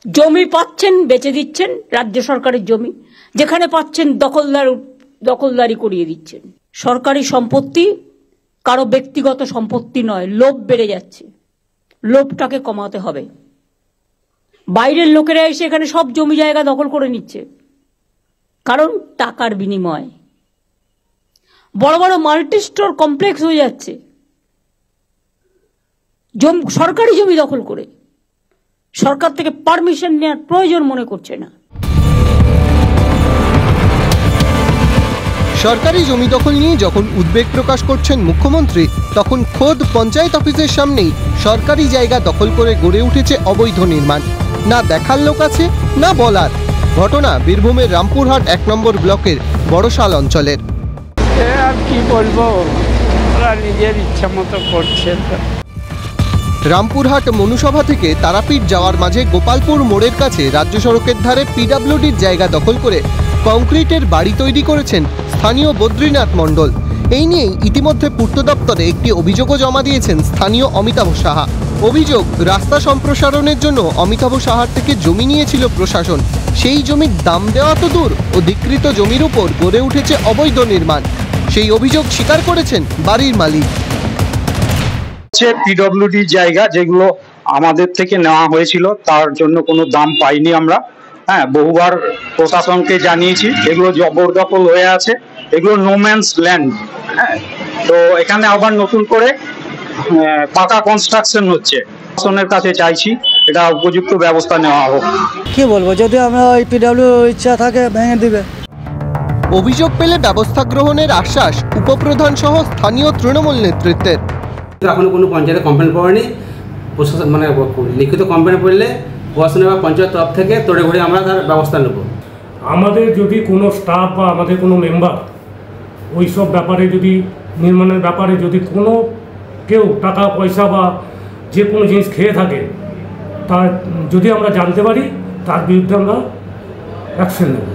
জমি পাচ্ছেন বেচে দিচ্ছেন, রাজ্য সরকারের জমি, যেখানে পাচ্ছেন দখলদারি করিয়ে দিচ্ছেন। সরকারি সম্পত্তি কারো ব্যক্তিগত সম্পত্তি নয়, লোভ বেড়ে যাচ্ছে, লোভটাকে কমাতে হবে। বাইরের লোকেরা এসে এখানে সব জমি জায়গা দখল করে নিচ্ছে, কারণ টাকার বিনিময়। বড় বড় মাল্টি স্টোর কমপ্লেক্স হয়ে যাচ্ছে সরকারি জমি দখল করে, সরকার থেকে পারমিশন নেওয়ার প্রয়োজন মনে করছে না। সরকারি জমি দখল নিয়ে যখন উদ্বেগ প্রকাশ করছেন মুখ্যমন্ত্রী, তখন খোদ পঞ্চায়েত অফিসের সামনেই সরকারি জায়গা দখল করে গড়ে উঠেছে অবৈধ নির্মাণ। না দেখার লোক আছে, না বলার। ঘটনা বীরভূমের রামপুরহাট 1 নম্বর ব্লকের বড়শাল অঞ্চলের। আর কি বলবো, ওরা নিজের ইচ্ছা মতো করছে। রামপুরহাট মনুসভা থেকে তারাপীঠ যাওয়ার মাঝে গোপালপুর মোড়ের কাছে রাজ্য সড়কের ধারে পিডব্লিউডির জায়গা দখল করে কংক্রিটের বাড়ি তৈরি করেছেন স্থানীয় বদ্রীনাথ মণ্ডল। এই নিয়েই ইতিমধ্যে পূর্ত দপ্তরে একটি অভিযোগও জমা দিয়েছেন স্থানীয় অমিতাভ সাহা। অভিযোগ, রাস্তা সম্প্রসারণের জন্য অমিতাভ সাহার থেকে জমি নিয়েছিল প্রশাসন। সেই জমির দাম দেওয়া তো দূর, অধিকৃত জমির উপর গড়ে উঠেছে অবৈধ নির্মাণ। সেই অভিযোগ স্বীকার করেছেন বাড়ির মালিক। পিডব্লিউডি জায়গা যেগুলো আমাদের থেকে নেওয়া হয়েছিল, তার জন্য কোনো দাম পাইনি আমরা। হ্যাঁ, বহুবার প্রশাসনকে জানিয়েছি, এগুলো জবরদখল হয়ে আছে, এগুলো নোম্যান্স ল্যান্ড। হ্যাঁ, তো এখানে আবার নতুন করে পাকা কনস্ট্রাকশন হচ্ছে। প্রশাসনের কাছে চাইছি এটা উপযুক্ত ব্যবস্থা নেওয়া হোক। কি বলবো, যদি আমরা ওই পিডব্লিউ ইচ্ছা থাকে ভেঙে দিবে। অভিযোগ পেলে ব্যবস্থা গ্রহণের আশ্বাস উপপ্রধান সহ স্থানীয় তৃণমূল নেতৃত্বের। এখনো কোনো পঞ্চায়েতে কমপ্লেন পড়েনি, প্রশাসন মানে লিখিত কমপ্লেন পড়লে প্রশাসন বা পঞ্চায়েত তরফ থেকে তড়ে ঘড়ি আমরা তার ব্যবস্থা নেব। আমাদের যদি কোনো স্টাফ বা আমাদের কোনো মেম্বার ওই সব ব্যাপারে, যদি নির্মাণের ব্যাপারে যদি কোনো কেউ টাকা পয়সা বা যে কোনো জিনিস খেয়ে থাকে, তার যদি আমরা জানতে পারি, তার বিরুদ্ধে আমরা অ্যাকশন নেব।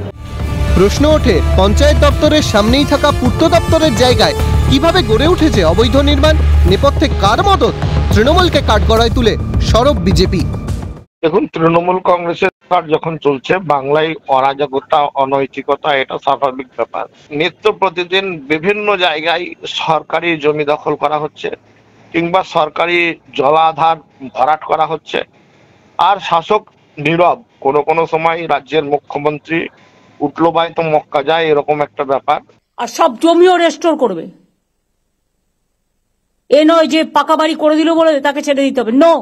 প্রশ্ন ওঠে, পঞ্চায়েত দপ্তরের সামনেই থাকা পূর্ত দপ্তরের জায়গায় কিভাবে গড়ে উঠেছে অবৈধ নির্মাণ? নেপথ্যে কার মদত? তৃণমূলকে কাঠগড়ায় তুলে সরব বিজেপি। দেখুন, তৃণমূল কংগ্রেসের সরকার যখন চলছে, বাংলায় অরাজকতা, অনৈতিকতা এটা স্বাভাবিক ব্যাপার। নিত্য প্রতিদিন বিভিন্ন জায়গায় সরকারি জমি দখল করা হচ্ছে, কিংবা সরকারি জলাধার ভরাট করা হচ্ছে, আর শাসক নীরব। কোনো কোনো সময় রাজ্যের মুখ্যমন্ত্রী উঠলো বাই তো মক্কা যায়, এরকম একটা ব্যাপার। আর সব জমিও রেস্টোর করবে, এ নয় যে পাকা বাড়ি করে দিল বলে তাকে ছেড়ে দিতে হবে। নো।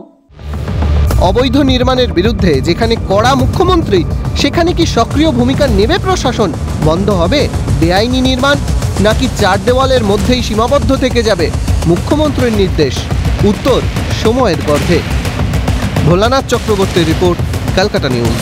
অবৈধ নির্মাণের বিরুদ্ধে যেখানে কড়া মুখ্যমন্ত্রী, সেখানে কি সক্রিয় ভূমিকা নেবে প্রশাসন? বন্ধ হবে বেআইনি নির্মাণ, নাকি চার দেওয়ালের মধ্যেই সীমাবদ্ধ থেকে যাবে মুখ্যমন্ত্রীর নির্দেশ? উত্তর সময়ের গর্ভে। ভোলানাথ চক্রবর্তীর রিপোর্ট, ক্যালকাটা নিউজ।